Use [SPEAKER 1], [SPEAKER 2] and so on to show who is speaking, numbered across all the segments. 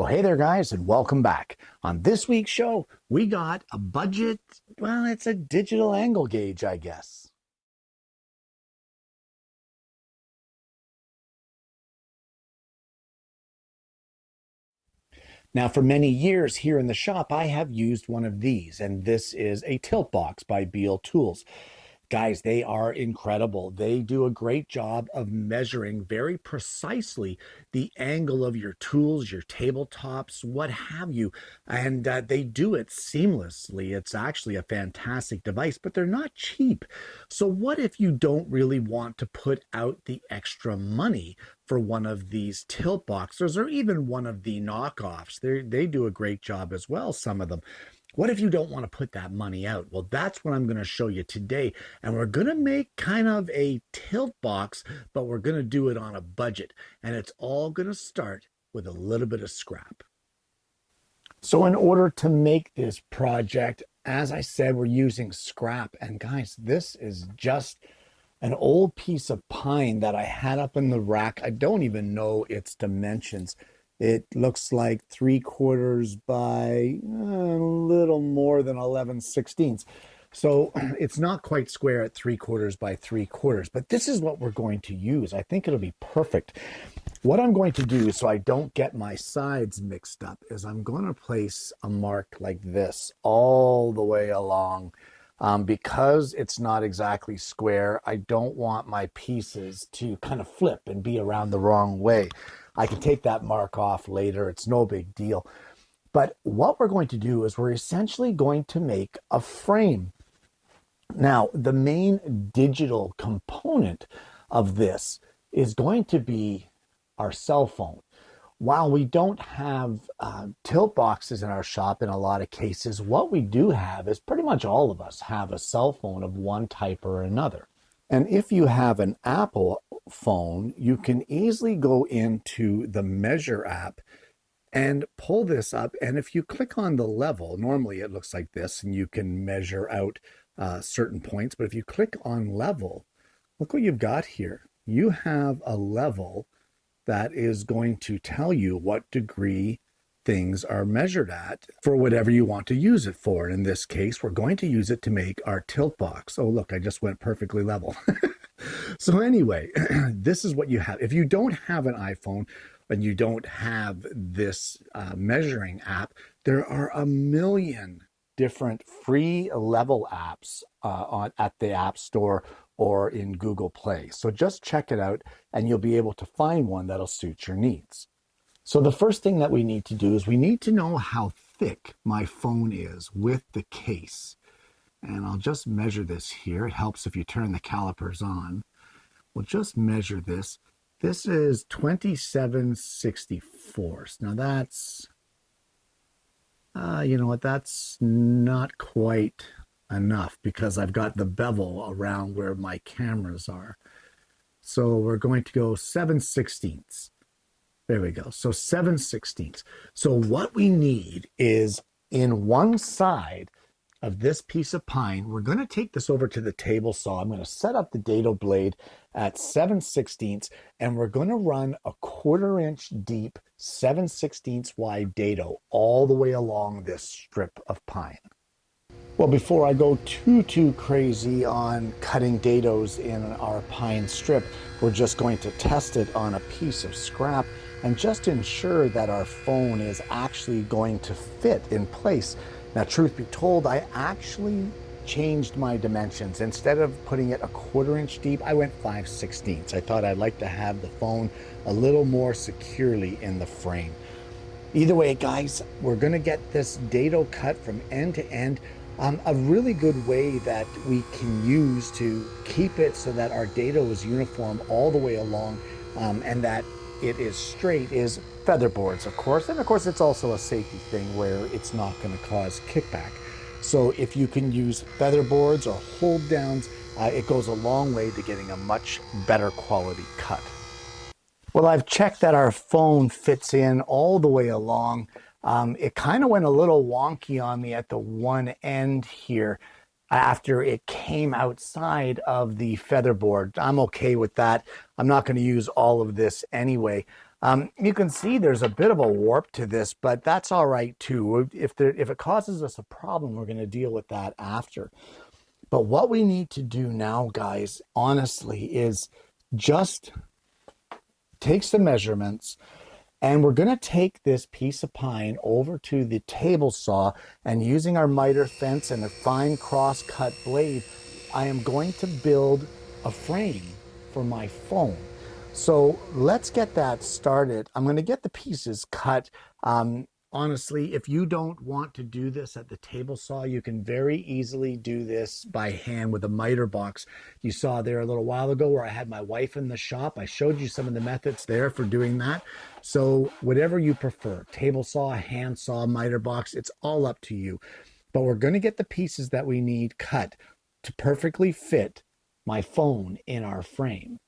[SPEAKER 1] Well, hey there, guys, and welcome back. On this week's show, we got a budget. Well, it's a digital angle gauge, I guess. Now, for many years here in the shop, I have used one of these, and this is a tilt box by Beal Tools. Guys, they are incredible. They do a great job of measuring very precisely the angle of your tools, your tabletops, what have you. And they do it seamlessly. It's actually a fantastic device, but they're not cheap. So what if you don't really want to put out the extra money for one of these tilt boxes or even one of the knockoffs? They do a great job as well, some of them. What if you don't want to put that money out? Well, that's what I'm going to show you today. And we're going to make kind of a tilt box, but we're going to do it on a budget. And it's all going to start with a little bit of scrap. So in order to make this project, as I said, we're using scrap. And guys, this is just an old piece of pine that I had up in the rack. I don't even know its dimensions. It looks like 3/4 by a little more than 11/16. So it's not quite square at 3/4 by 3/4, but this is what we're going to use. I think it'll be perfect. What I'm going to do so I don't get my sides mixed up is I'm going to place a mark like this all the way along. Because it's not exactly square, I don't want my pieces to kind of flip and be around the wrong way. I can take that mark off later. It's no big deal. But what we're going to do is we're essentially going to make a frame. Now, the main digital component of this is going to be our cell phone. While we don't have tilt boxes in our shop in a lot of cases, what we do have is pretty much all of us have a cell phone of one type or another. And if you have an Apple phone, you can easily go into the Measure app and pull this up. And if you click on the level, normally it looks like this, and you can measure out certain points. But if you click on level, look what you've got here. You have a level that is going to tell you what degree things are measured at for whatever you want to use it for. In this case, we're going to use it to make our tilt box. Oh, look, I just went perfectly level. So anyway, this is what you have. If you don't have an iPhone and you don't have this measuring app, there are a million different free level apps at the App Store or in Google Play. So just check it out and you'll be able to find one that'll suit your needs. So the first thing that we need to do is we need to know how thick my phone is with the case. And I'll just measure this here. It helps if you turn the calipers on. We'll just measure this. This is 27/64. Now that's, you know what, that's not quite enough because I've got the bevel around where my cameras are. So we're going to go 7/16. There we go. So 7/16. So what we need is in one side of this piece of pine, we're going to take this over to the table saw. I'm going to set up the dado blade at 7/16, and we're going to run a 1/4 inch deep 7/16 wide dado all the way along this strip of pine. Well, before I go too crazy on cutting dados in our pine strip, we're just going to test it on a piece of scrap and just ensure that our phone is actually going to fit in place. Now, truth be told, I actually changed my dimensions. Instead of putting it a 1/4 inch deep, I went 5/16. I thought I'd like to have the phone a little more securely in the frame. Either way, guys, we're going to get this dado cut from end to end. A really good way that we can use to keep it so that our dado is uniform all the way along and that it is straight is feather boards, of course. And of course, it's also a safety thing where it's not going to cause kickback. So if you can use feather boards or hold downs, it goes a long way to getting a much better quality cut. Well, I've checked that our phone fits in all the way along. It kind of went a little wonky on me at the one end here after it came outside of the feather board. I'm okay with that. I'm not going to use all of this anyway. You can see there's a bit of a warp to this, but that's all right too. If it causes us a problem, we're going to deal with that after. But what we need to do now, guys, honestly, is just take some measurements, and we're going to take this piece of pine over to the table saw, and using our miter fence and a fine cross-cut blade, I am going to build a frame for my phone. So let's get that started. I'm going to get the pieces cut. Honestly, if you don't want to do this at the table saw, you can very easily do this by hand with a miter box. You saw there a little while ago where I had my wife in the shop. I showed you some of the methods there for doing that. So whatever you prefer, table saw, hand saw, miter box, it's all up to you. But we're going to get the pieces that we need cut to perfectly fit my phone in our frame.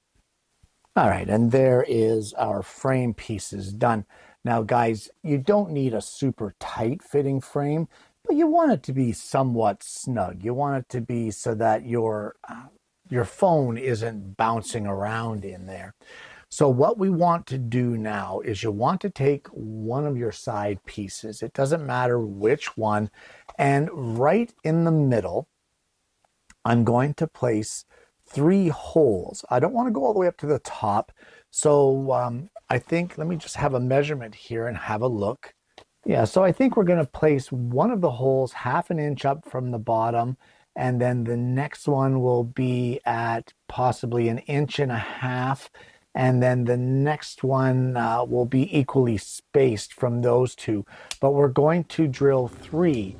[SPEAKER 1] All right, and there is our frame pieces done. Now, guys, you don't need a super tight fitting frame, but you want it to be somewhat snug. You want it to be so that your phone isn't bouncing around in there. So what we want to do now is you want to take one of your side pieces. It doesn't matter which one. And right in the middle, I'm going to place 3 holes. I don't want to go all the way up to the top. So I think, let me just have a measurement here and have a look. Yeah, so I think we're going to place one of the holes 1/2 inch up from the bottom, and then the next one will be at possibly 1.5 inches, and then the next one will be equally spaced from those two. But we're going to drill 3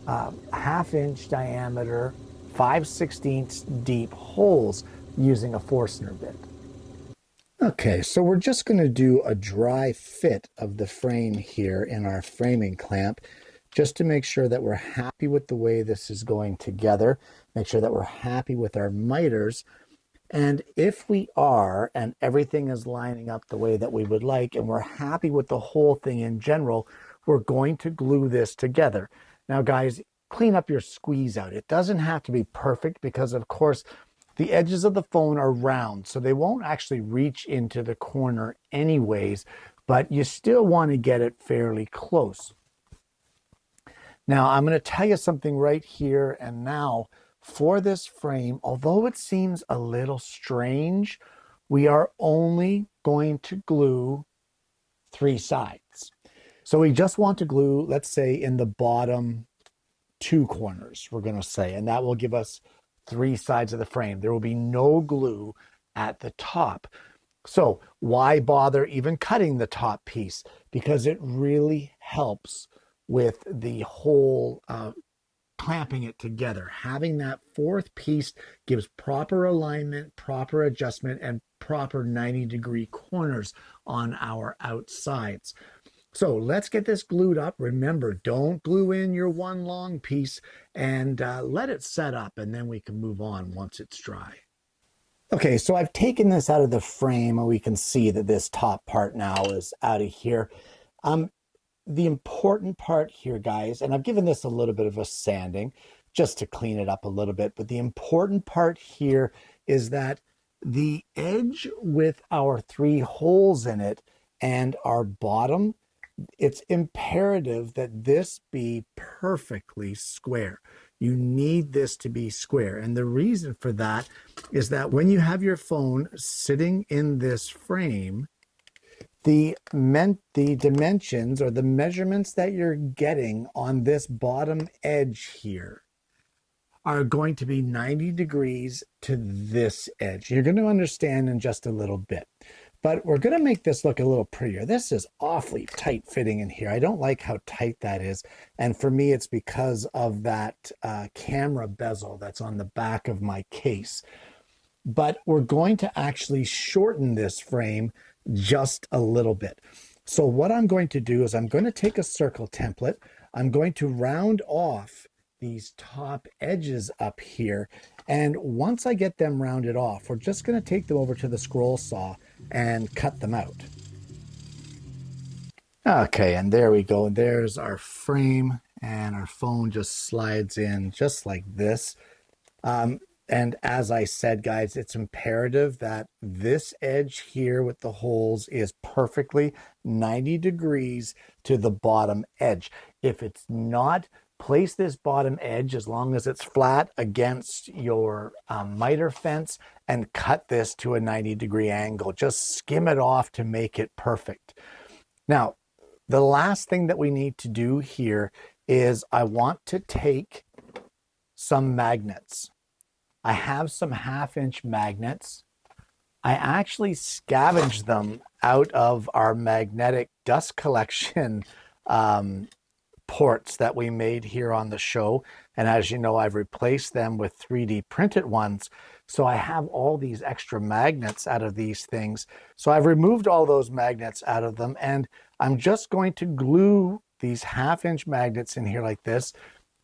[SPEAKER 1] 1/2 inch diameter, 5/16 deep holes using a Forstner bit. Okay, so we're just going to do a dry fit of the frame here in our framing clamp, just to make sure that we're happy with the way this is going together, make sure that we're happy with our miters. And if we are, and everything is lining up the way that we would like, and we're happy with the whole thing in general, we're going to glue this together. Now, guys, clean up your squeeze out. It doesn't have to be perfect because, of course, the edges of the phone are round, so they won't actually reach into the corner anyways, but you still want to get it fairly close. Now, I'm going to tell you something right here and now. For this frame, although it seems a little strange, we are only going to glue 3 sides. So we just want to glue, let's say, in the bottom 2 corners, we're going to say, and that will give us 3 sides of the frame. There will be no glue at the top. So why bother even cutting the top piece? Because it really helps with the whole clamping it together. Having that 4th piece gives proper alignment, proper adjustment, and proper 90-degree corners on our outsides. So let's get this glued up. Remember, don't glue in your one long piece, and let it set up, and then we can move on once it's dry. Okay, so I've taken this out of the frame, and we can see that this top part now is out of here. The important part here, guys, and I've given this a little bit of a sanding just to clean it up a little bit, but the important part here is that the edge with our 3 holes in it and our bottom, it's imperative that this be perfectly square. You need this to be square. And the reason for that is that when you have your phone sitting in this frame, the dimensions or the measurements that you're getting on this bottom edge here are going to be 90 degrees to this edge. You're going to understand in just a little bit. But we're going to make this look a little prettier. This is awfully tight fitting in here. I don't like how tight that is. And for me, it's because of that camera bezel that's on the back of my case. But we're going to actually shorten this frame just a little bit. So what I'm going to do is I'm going to take a circle template. I'm going to round off these top edges up here. And once I get them rounded off, we're just going to take them over to the scroll saw and cut them out. Okay, and there we go. There's our frame, and our phone just slides in just like this. And as I said, guys, it's imperative that this edge here with the holes is perfectly 90 degrees to the bottom edge. If it's not, place this bottom edge, as long as it's flat, against your miter fence and cut this to a 90-degree angle. Just skim it off to make it perfect. Now, the last thing that we need to do here is I want to take some magnets. I have some 1/2-inch magnets. I actually scavenged them out of our magnetic dust collection ports that we made here on the show. And as you know, I've replaced them with 3D printed ones. So I have all these extra magnets out of these things. So I've removed all those magnets out of them, and I'm just going to glue these 1/2-inch magnets in here like this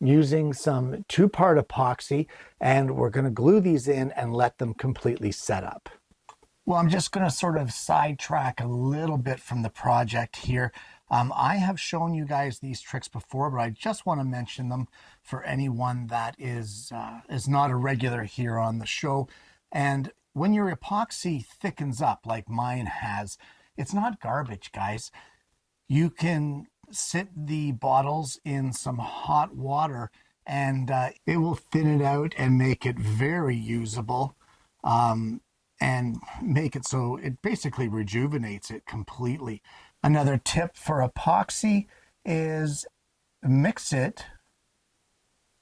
[SPEAKER 1] using some 2-part epoxy, and we're going to glue these in and let them completely set up. Well, I'm just going to sort of sidetrack a little bit from the project here. I have shown you guys these tricks before, but I just want to mention them for anyone that is not a regular here on the show. And when your epoxy thickens up like mine has, it's not garbage, guys. You can sit the bottles in some hot water and it will thin it out and make it very usable. And make it so it basically rejuvenates it completely. Another tip for epoxy is mix it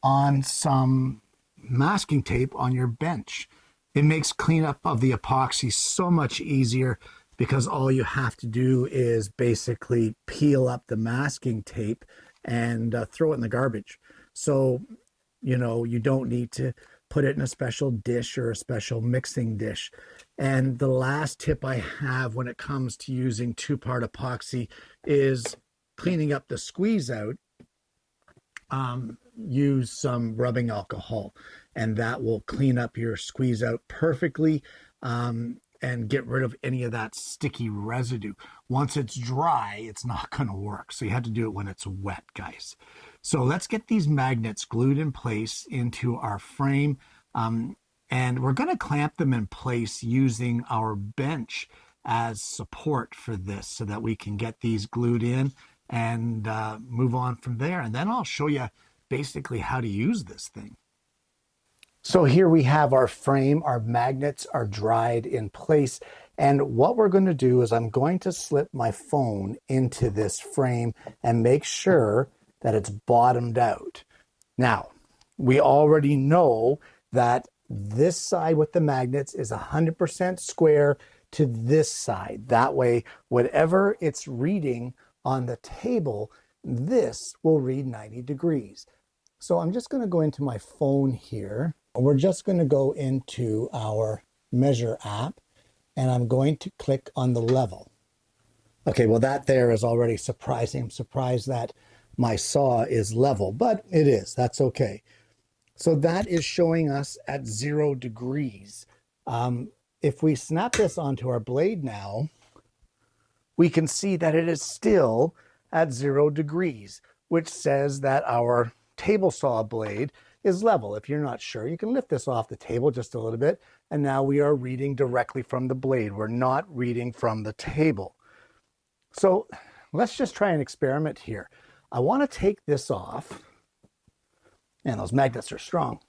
[SPEAKER 1] on some masking tape on your bench. It makes cleanup of the epoxy so much easier because all you have to do is basically peel up the masking tape and throw it in the garbage. So, you know, you don't need to put it in a special dish or a special mixing dish. And the last tip I have when it comes to using 2-part epoxy is cleaning up the squeeze out. Use some rubbing alcohol, and that will clean up your squeeze out perfectly and get rid of any of that sticky residue. Once it's dry, it's not going to work. So you have to do it when it's wet, guys. So let's get these magnets glued in place into our frame. And we're going to clamp them in place using our bench as support for this so that we can get these glued in and move on from there. And then I'll show you basically how to use this thing. So here we have our frame. Our magnets are dried in place. And what we're going to do is I'm going to slip my phone into this frame and make sure that it's bottomed out. Now, we already know that this side with the magnets is 100% square to this side. That way, whatever it's reading on the table, this will read 90 degrees. So I'm just going to go into my phone here. We're just going to go into our Measure app, and I'm going to click on the level. Okay, well that there is already surprising. I'm surprised that my saw is level, but it is. That's okay. So that is showing us at 0 degrees. If we snap this onto our blade now, we can see that it is still at 0 degrees, which says that our table saw blade is level. If you're not sure, you can lift this off the table just a little bit, and now we are reading directly from the blade. We're not reading from the table. So let's just try an experiment here. I want to take this off, and those magnets are strong.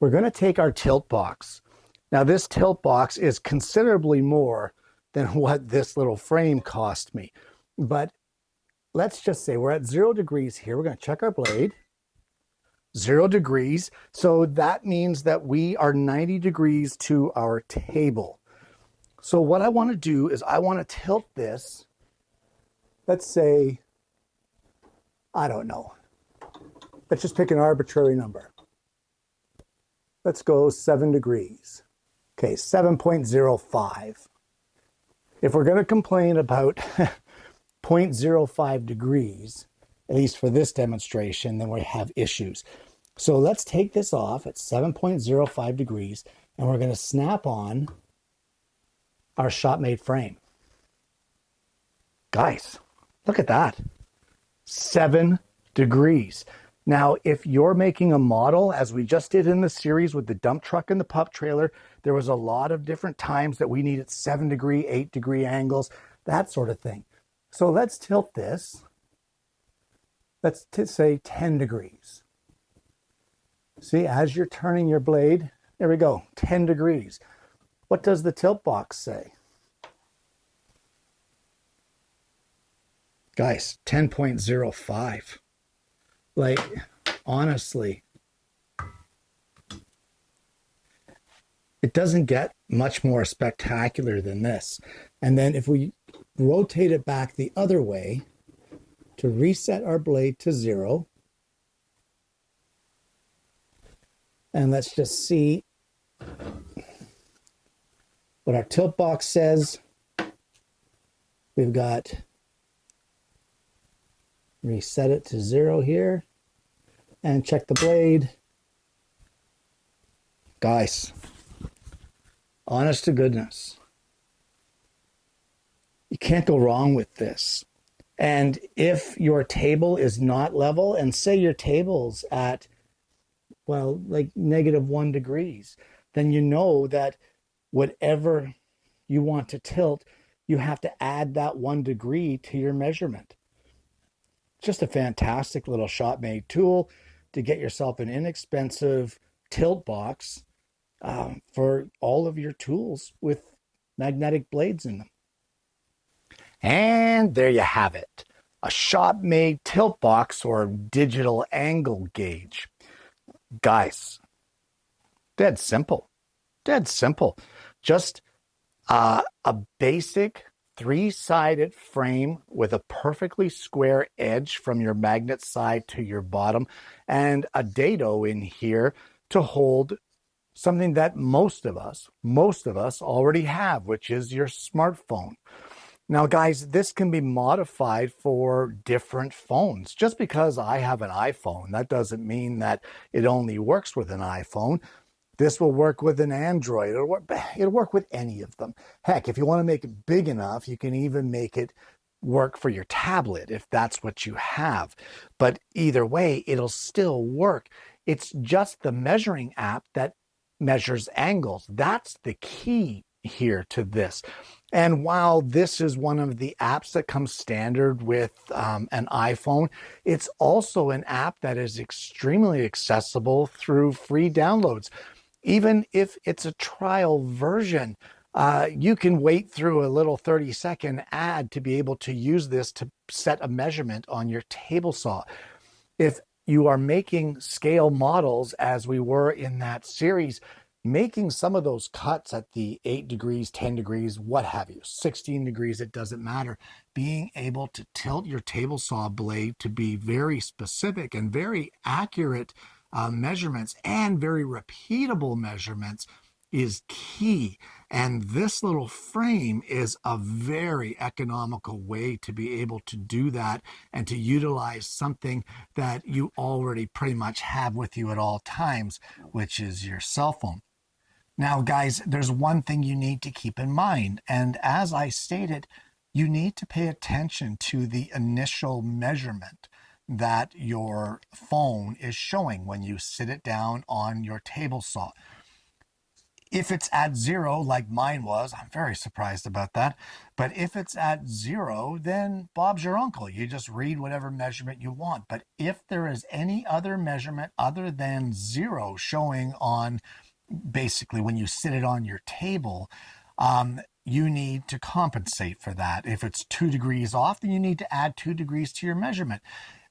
[SPEAKER 1] We're going to take our tilt box. Now this tilt box is considerably more than what this little frame cost me, but let's just say we're at 0 degrees here. We're going to check our blade. 0 degrees. So that means that we are 90 degrees to our table. So what I want to do is I want to tilt this, let's say, I don't know. Let's just pick an arbitrary number. Let's go 7 degrees. Okay, 7.05. If we're going to complain about 0.05 degrees, at least for this demonstration, then we have issues. So let's take this off at 7.05 degrees, and we're going to snap on our shop-made frame. Guys, look at that. 7 degrees. Now, if you're making a model, as we just did in the series with the dump truck and the pup trailer, there was a lot of different times that we needed 7-degree, 8-degree angles, that sort of thing. So let's tilt this. Let's say 10 degrees. See, as you're turning your blade, there we go, 10 degrees. What does the tilt box say? Guys, 10.05. Like, honestly, it doesn't get much more spectacular than this. And then if we rotate it back the other way to reset our blade to 0, and let's just see what our tilt box says. We've got reset it to 0 here and check the blade. Guys, honest to goodness, you can't go wrong with this. And if your table is not level, and say your table's at, well, like -1 degrees, then you know that whatever you want to tilt, you have to add that 1 degree to your measurement. Just a fantastic little shop-made tool to get yourself an inexpensive tilt box for all of your tools with magnetic blades in them. And there you have it, a shop-made tilt box or digital angle gauge. Guys, dead simple, dead simple. Just a basic 3-sided frame with a perfectly square edge from your magnet side to your bottom, and a dado in here to hold something that most of us already have, which is your smartphone. Now, guys, this can be modified for different phones. Just because I have an iPhone, that doesn't mean that it only works with an iPhone. This will work with an Android. It'll work with any of them. Heck, if you want to make it big enough, you can even make it work for your tablet if that's what you have. But either way, it'll still work. It's just the measuring app that measures angles. That's the key here to this. And while this is one of the apps that comes standard with an iPhone, it's also an app that is extremely accessible through free downloads. Even if it's a trial version, you can wait through a little 30-second ad to be able to use this to set a measurement on your table saw. If you are making scale models, as we were in that series, making some of those cuts at the 8 degrees, 10 degrees, what have you, 16 degrees, it doesn't matter. Being able to tilt your table saw blade to be very specific and very accurate measurements and very repeatable measurements is key. And this little frame is a very economical way to be able to do that and to utilize something that you already pretty much have with you at all times, which is your cell phone. Now, guys, there's one thing you need to keep in mind. And as I stated, you need to pay attention to the initial measurement that your phone is showing when you sit it down on your table saw. If it's at 0, like mine was, I'm very surprised about that. But if it's at 0, then Bob's your uncle. You just read whatever measurement you want. But if there is any other measurement other than 0 showing on basically when you sit it on your table, you need to compensate for that. If it's 2 degrees off, then you need to add 2 degrees to your measurement.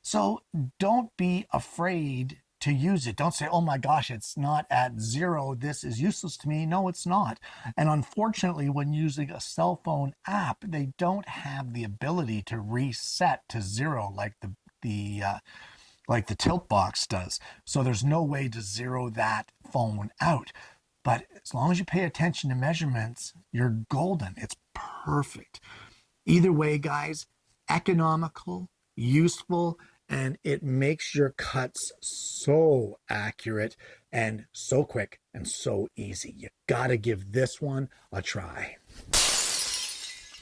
[SPEAKER 1] So don't be afraid to use it. Don't say, oh my gosh, it's not at 0. This is useless to me. No, it's not. And unfortunately, when using a cell phone app, they don't have the ability to reset to 0 like the tilt box does. So there's no way to zero that phone out. But as long as you pay attention to measurements, you're golden. It's perfect. Either way, guys, economical, useful, and it makes your cuts so accurate and so quick and so easy. You gotta give this one a try.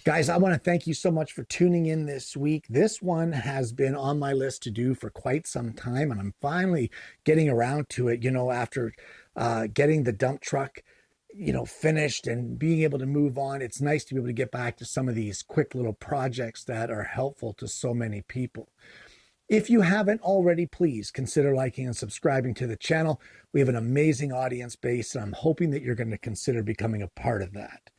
[SPEAKER 1] Guys, I want to thank you so much for tuning in this week. This one has been on my list to do for quite some time, and I'm finally getting around to it, after getting the dump truck, finished and being able to move on. It's nice to be able to get back to some of these quick little projects that are helpful to so many people. If you haven't already, please consider liking and subscribing to the channel. We have an amazing audience base, and I'm hoping that you're going to consider becoming a part of that.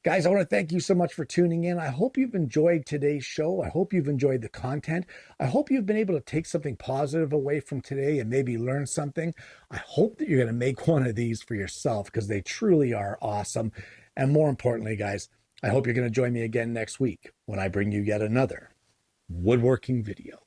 [SPEAKER 1] Guys, I want to thank you so much for tuning in. I hope you've enjoyed today's show. I hope you've enjoyed the content. I hope you've been able to take something positive away from today and maybe learn something. I hope that you're going to make one of these for yourself because they truly are awesome. And more importantly, guys, I hope you're going to join me again next week when I bring you yet another woodworking video.